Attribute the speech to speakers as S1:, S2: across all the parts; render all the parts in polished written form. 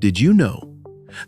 S1: Did you know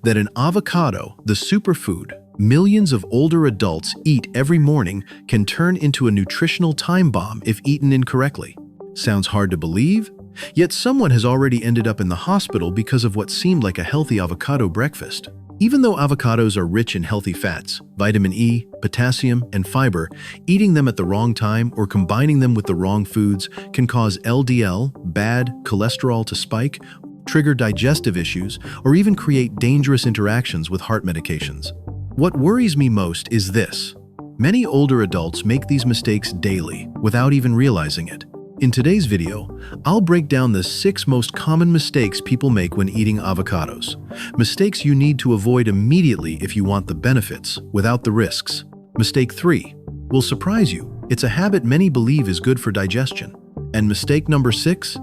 S1: that an avocado, the superfood millions of older adults eat every morning, can turn into a nutritional time bomb if eaten incorrectly? Sounds hard to believe? Yet someone has already ended up in the hospital because of what seemed like a healthy avocado breakfast. Even though avocados are rich in healthy fats, vitamin E, potassium, and fiber, eating them at the wrong time or combining them with the wrong foods can cause LDL, bad cholesterol to spike, trigger digestive issues, or even create dangerous interactions with heart medications. What worries me most is this. Many older adults make these mistakes daily without even realizing it. In today's video, I'll break down the 6 most common mistakes people make when eating avocados. Mistakes you need to avoid immediately if you want the benefits without the risks. Mistake 3 will surprise you. It's a habit many believe is good for digestion. And mistake number 6?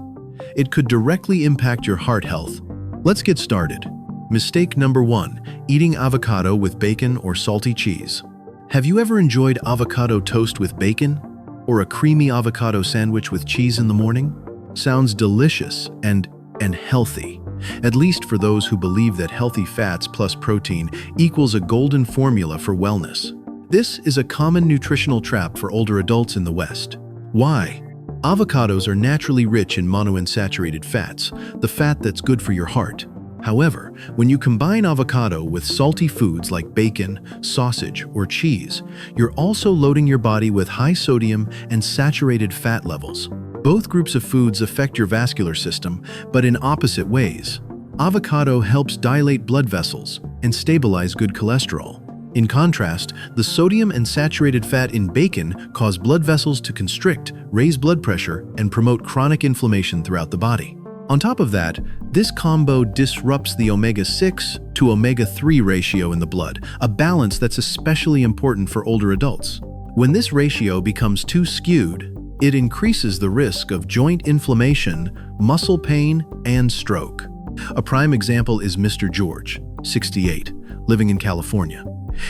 S1: It could directly impact your heart health. Let's get started. Mistake number 1, eating avocado with bacon or salty cheese. Have you ever enjoyed avocado toast with bacon? Or a creamy avocado sandwich with cheese in the morning? Sounds delicious and healthy, at least for those who believe that healthy fats plus protein equals a golden formula for wellness. This is a common nutritional trap for older adults in the West. Why? Avocados are naturally rich in monounsaturated fats, the fat that's good for your heart. However, when you combine avocado with salty foods like bacon, sausage, or cheese, you're also loading your body with high sodium and saturated fat levels. Both groups of foods affect your vascular system, but in opposite ways. Avocado helps dilate blood vessels and stabilize good cholesterol. In contrast, the sodium and saturated fat in bacon cause blood vessels to constrict, raise blood pressure, and promote chronic inflammation throughout the body. On top of that, this combo disrupts the omega-6 to omega-3 ratio in the blood, a balance that's especially important for older adults. When this ratio becomes too skewed, it increases the risk of joint inflammation, muscle pain, and stroke. A prime example is Mr. George, 68, living in California.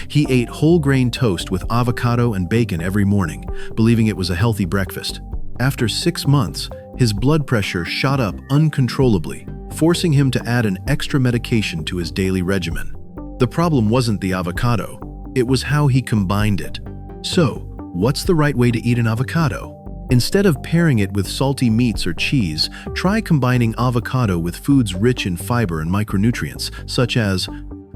S1: He ate whole grain toast with avocado and bacon every morning, believing it was a healthy breakfast. After 6 months, his blood pressure shot up uncontrollably, forcing him to add an extra medication to his daily regimen. The problem wasn't the avocado, it was how he combined it. So, what's the right way to eat an avocado? Instead of pairing it with salty meats or cheese, try combining avocado with foods rich in fiber and micronutrients, such as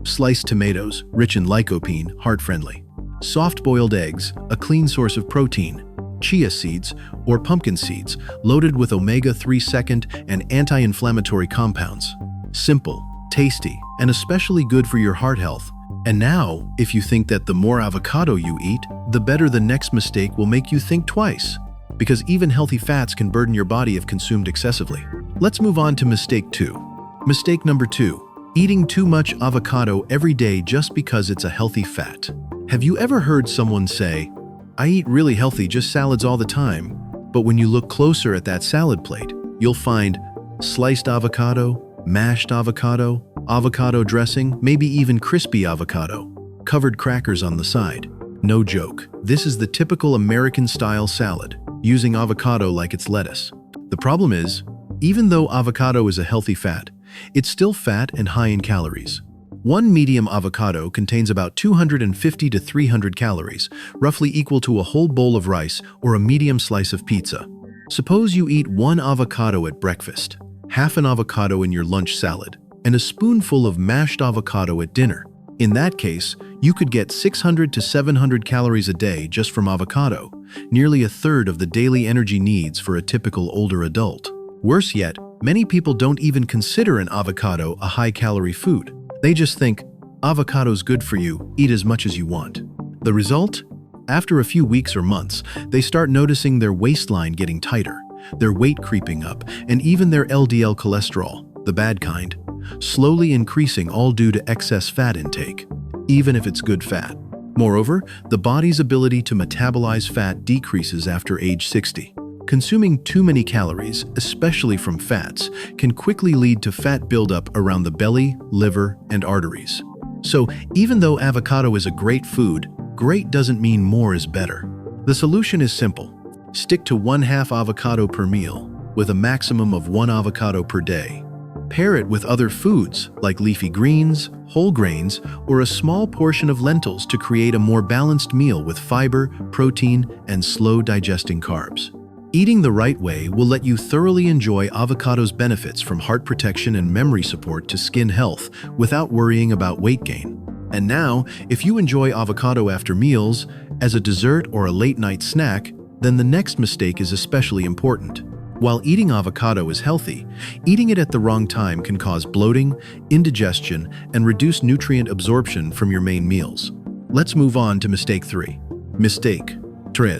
S1: sliced tomatoes, rich in lycopene, heart-friendly, soft-boiled eggs, a clean source of protein, chia seeds, or pumpkin seeds, loaded with omega-3 second and anti-inflammatory compounds. Simple, tasty, and especially good for your heart health. And now, if you think that the more avocado you eat, the better, the next mistake will make you think twice. Because even healthy fats can burden your body if consumed excessively. Let's move on to mistake 2. Mistake number 2, eating too much avocado every day just because it's a healthy fat. Have you ever heard someone say, "I eat really healthy, just salads all the time," but when you look closer at that salad plate, you'll find sliced avocado, mashed avocado, avocado dressing, maybe even crispy avocado, covered crackers on the side. No joke, this is the typical American-style salad, using avocado like it's lettuce. The problem is, even though avocado is a healthy fat, it's still fat and high in calories. One medium avocado contains about 250 to 300 calories, roughly equal to a whole bowl of rice or a medium slice of pizza. Suppose you eat 1 avocado at breakfast, half an avocado in your lunch salad, and a spoonful of mashed avocado at dinner. In that case, you could get 600 to 700 calories a day just from avocado, nearly a third of the daily energy needs for a typical older adult. Worse yet, many people don't even consider an avocado a high-calorie food. They just think, avocado's good for you, eat as much as you want. The result? After a few weeks or months, they start noticing their waistline getting tighter, their weight creeping up, and even their LDL cholesterol, the bad kind, slowly increasing, all due to excess fat intake, even if it's good fat. Moreover, the body's ability to metabolize fat decreases after age 60. Consuming too many calories, especially from fats, can quickly lead to fat buildup around the belly, liver, and arteries. So, even though avocado is a great food, great doesn't mean more is better. The solution is simple. Stick to 1/2 avocado per meal, with a maximum of 1 avocado per day. Pair it with other foods like leafy greens, whole grains, or a small portion of lentils to create a more balanced meal with fiber, protein, and slow-digesting carbs. Eating the right way will let you thoroughly enjoy avocado's benefits from heart protection and memory support to skin health without worrying about weight gain. And now, if you enjoy avocado after meals, as a dessert or a late-night snack, then the next mistake is especially important. While eating avocado is healthy, eating it at the wrong time can cause bloating, indigestion, and reduce nutrient absorption from your main meals. Let's move on to mistake 3. Mistake 3.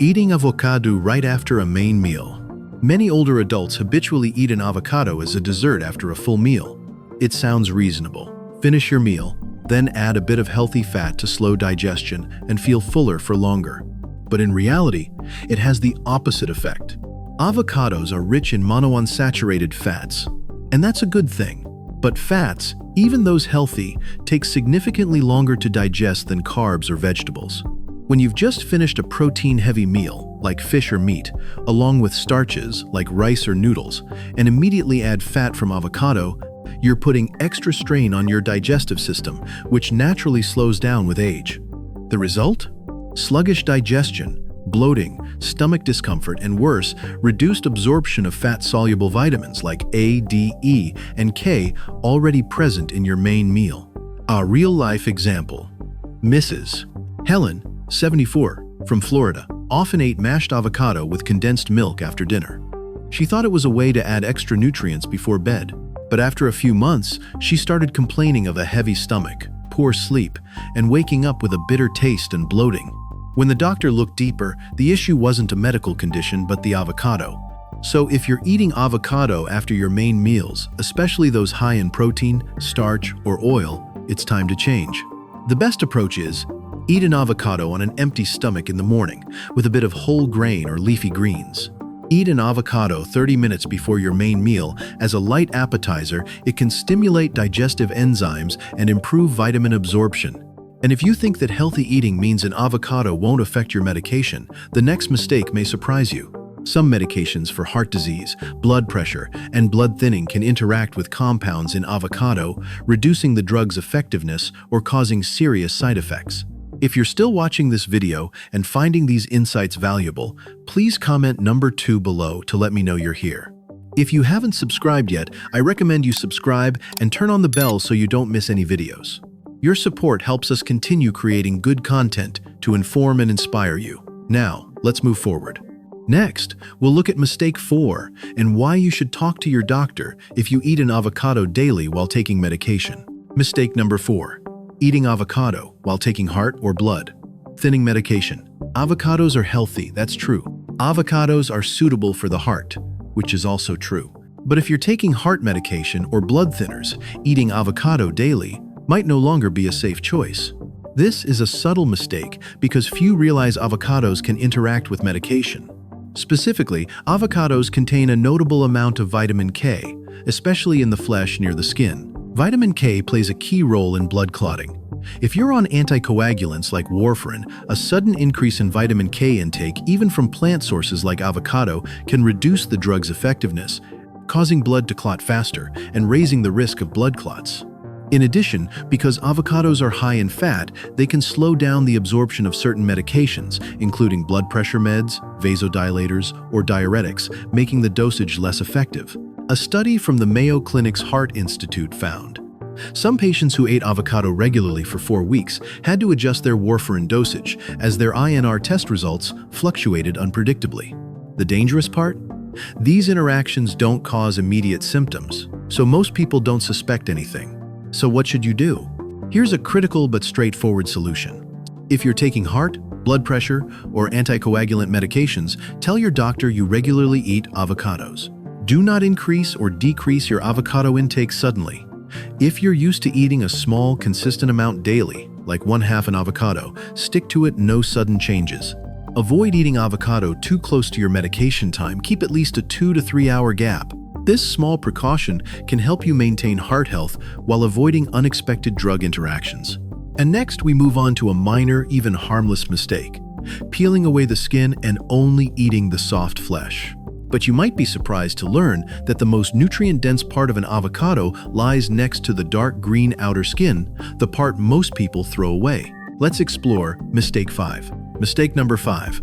S1: Eating avocado right after a main meal. Many older adults habitually eat an avocado as a dessert after a full meal. It sounds reasonable. Finish your meal, then add a bit of healthy fat to slow digestion and feel fuller for longer. But in reality, it has the opposite effect. Avocados are rich in monounsaturated fats, and that's a good thing. But fats, even those healthy, take significantly longer to digest than carbs or vegetables. When you've just finished a protein-heavy meal, like fish or meat, along with starches, like rice or noodles, and immediately add fat from avocado, you're putting extra strain on your digestive system, which naturally slows down with age. The result? Sluggish digestion, bloating, stomach discomfort, and worse, reduced absorption of fat-soluble vitamins like A, D, E, and K already present in your main meal. A real-life example. Mrs. Helen, 74, from Florida, often ate mashed avocado with condensed milk after dinner. She thought it was a way to add extra nutrients before bed, but after a few months, she started complaining of a heavy stomach, poor sleep, and waking up with a bitter taste and bloating. When the doctor looked deeper, the issue wasn't a medical condition but the avocado. So if you're eating avocado after your main meals, especially those high in protein, starch, or oil, it's time to change. The best approach is, eat an avocado on an empty stomach in the morning with a bit of whole grain or leafy greens. Eat an avocado 30 minutes before your main meal as a light appetizer. It can stimulate digestive enzymes and improve vitamin absorption. And if you think that healthy eating means an avocado won't affect your medication, the next mistake may surprise you. Some medications for heart disease, blood pressure, and blood thinning can interact with compounds in avocado, reducing the drug's effectiveness or causing serious side effects. If you're still watching this video and finding these insights valuable, please comment number 2 below to let me know you're here. If you haven't subscribed yet, I recommend you subscribe and turn on the bell so you don't miss any videos. Your support helps us continue creating good content to inform and inspire you. Now, let's move forward. Next, we'll look at mistake 4 and why you should talk to your doctor if you eat an avocado daily while taking medication. Mistake number 4. Eating avocado while taking heart or blood thinning medication. Avocados are healthy, that's true. Avocados are suitable for the heart, which is also true. But if you're taking heart medication or blood thinners, eating avocado daily might no longer be a safe choice. This is a subtle mistake because few realize avocados can interact with medication. Specifically, avocados contain a notable amount of vitamin K, especially in the flesh near the skin. Vitamin K plays a key role in blood clotting. If you're on anticoagulants like warfarin, a sudden increase in vitamin K intake, even from plant sources like avocado, can reduce the drug's effectiveness, causing blood to clot faster and raising the risk of blood clots. In addition, because avocados are high in fat, they can slow down the absorption of certain medications, including blood pressure meds, vasodilators, or diuretics, making the dosage less effective. A study from the Mayo Clinic's Heart Institute found some patients who ate avocado regularly for 4 weeks had to adjust their warfarin dosage as their INR test results fluctuated unpredictably. The dangerous part? These interactions don't cause immediate symptoms, so most people don't suspect anything. So what should you do? Here's a critical but straightforward solution. If you're taking heart, blood pressure, or anticoagulant medications, tell your doctor you regularly eat avocados. Do not increase or decrease your avocado intake suddenly. If you're used to eating a small, consistent amount daily, like 1/2 an avocado, stick to it, no sudden changes. Avoid eating avocado too close to your medication time. Keep at least a 2 to 3 hour gap. This small precaution can help you maintain heart health while avoiding unexpected drug interactions. And next, we move on to a minor, even harmless mistake: peeling away the skin and only eating the soft flesh. But you might be surprised to learn that the most nutrient-dense part of an avocado lies next to the dark green outer skin, the part most people throw away. Let's explore mistake 5. Mistake number 5.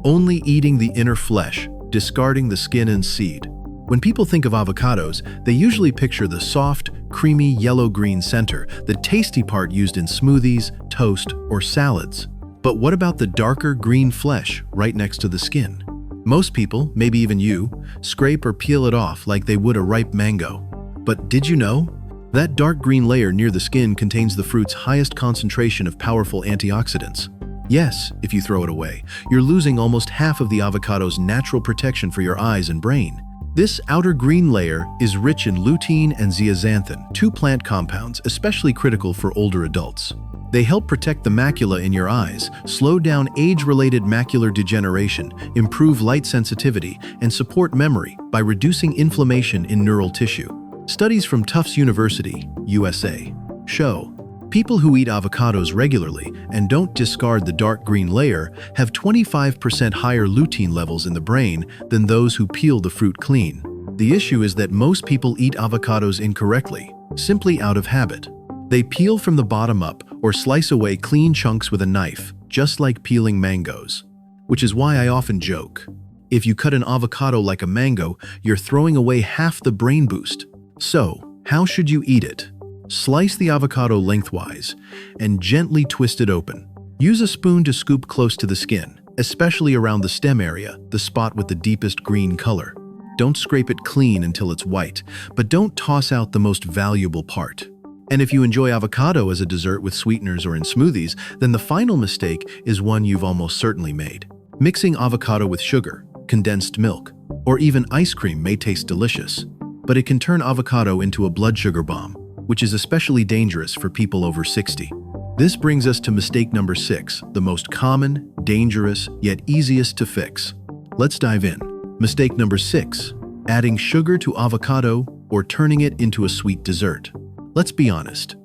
S1: Only eating the inner flesh, discarding the skin and seed. When people think of avocados, they usually picture the soft, creamy yellow-green center, the tasty part used in smoothies, toast, or salads. But what about the darker green flesh right next to the skin? Most people, maybe even you, scrape or peel it off like they would a ripe mango. But did you know? That dark green layer near the skin contains the fruit's highest concentration of powerful antioxidants. Yes, if you throw it away, you're losing almost half of the avocado's natural protection for your eyes and brain. This outer green layer is rich in lutein and zeaxanthin, two plant compounds especially critical for older adults. They help protect the macula in your eyes, slow down age-related macular degeneration, improve light sensitivity, and support memory by reducing inflammation in neural tissue. Studies from Tufts University, USA, show people who eat avocados regularly and don't discard the dark green layer have 25% higher lutein levels in the brain than those who peel the fruit clean. The issue is that most people eat avocados incorrectly, simply out of habit. They peel from the bottom up or slice away clean chunks with a knife, just like peeling mangoes. Which is why I often joke, if you cut an avocado like a mango, you're throwing away half the brain boost. So, how should you eat it? Slice the avocado lengthwise and gently twist it open. Use a spoon to scoop close to the skin, especially around the stem area, the spot with the deepest green color. Don't scrape it clean until it's white, but don't toss out the most valuable part. And if you enjoy avocado as a dessert with sweeteners or in smoothies, then the final mistake is one you've almost certainly made. Mixing avocado with sugar, condensed milk, or even ice cream may taste delicious, but it can turn avocado into a blood sugar bomb, which is especially dangerous for people over 60. This brings us to mistake number 6, the most common, dangerous, yet easiest to fix. Let's dive in. Mistake number 6, adding sugar to avocado or turning it into a sweet dessert. Let's be honest.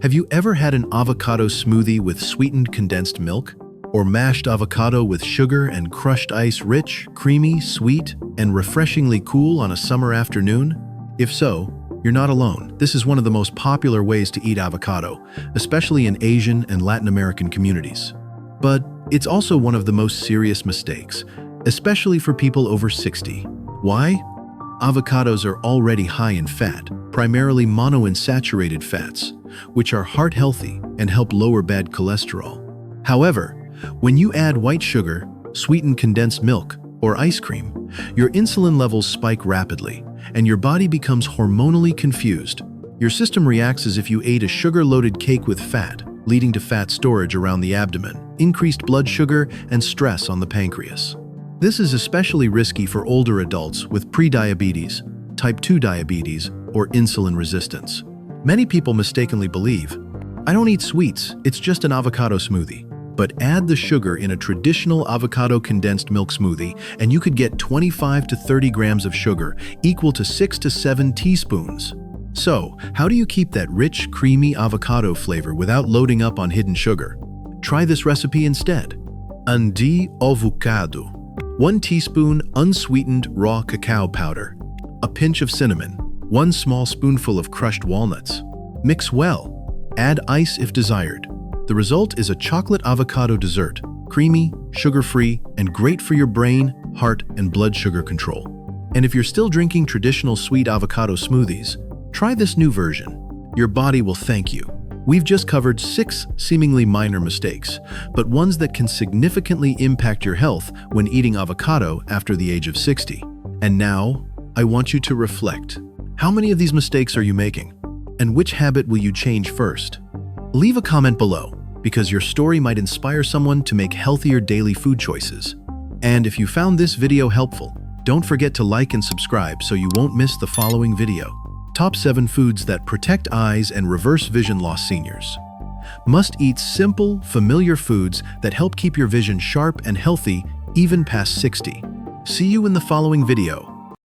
S1: Have you ever had an avocado smoothie with sweetened condensed milk? Or mashed avocado with sugar and crushed ice, rich, creamy, sweet, and refreshingly cool on a summer afternoon? If so, you're not alone. This is one of the most popular ways to eat avocado, especially in Asian and Latin American communities. But it's also one of the most serious mistakes, especially for people over 60. Why? Avocados are already high in fat, primarily monounsaturated fats, which are heart-healthy and help lower bad cholesterol. However, when you add white sugar, sweetened condensed milk, or ice cream, your insulin levels spike rapidly, and your body becomes hormonally confused. Your system reacts as if you ate a sugar-loaded cake with fat, leading to fat storage around the abdomen, increased blood sugar, and stress on the pancreas. This is especially risky for older adults with prediabetes, type 2 diabetes, or insulin resistance. Many people mistakenly believe, I don't eat sweets, it's just an avocado smoothie. But add the sugar in a traditional avocado condensed milk smoothie, and you could get 25 to 30 grams of sugar, equal to 6 to 7 teaspoons. So, how do you keep that rich, creamy avocado flavor without loading up on hidden sugar? Try this recipe instead. Avocado. 1 teaspoon unsweetened raw cacao powder. A pinch of cinnamon. 1 small spoonful of crushed walnuts. Mix well. Add ice if desired. The result is a chocolate avocado dessert, creamy, sugar-free, and great for your brain, heart, and blood sugar control. And if you're still drinking traditional sweet avocado smoothies, try this new version. Your body will thank you. We've just covered 6 seemingly minor mistakes, but ones that can significantly impact your health when eating avocado after the age of 60. And now, I want you to reflect. How many of these mistakes are you making? And which habit will you change first? Leave a comment below, because your story might inspire someone to make healthier daily food choices. And if you found this video helpful, don't forget to like and subscribe so you won't miss the following video. Top 7 foods that protect eyes and reverse vision loss seniors. Must eat simple, familiar foods that help keep your vision sharp and healthy even past 60. See you in the following video.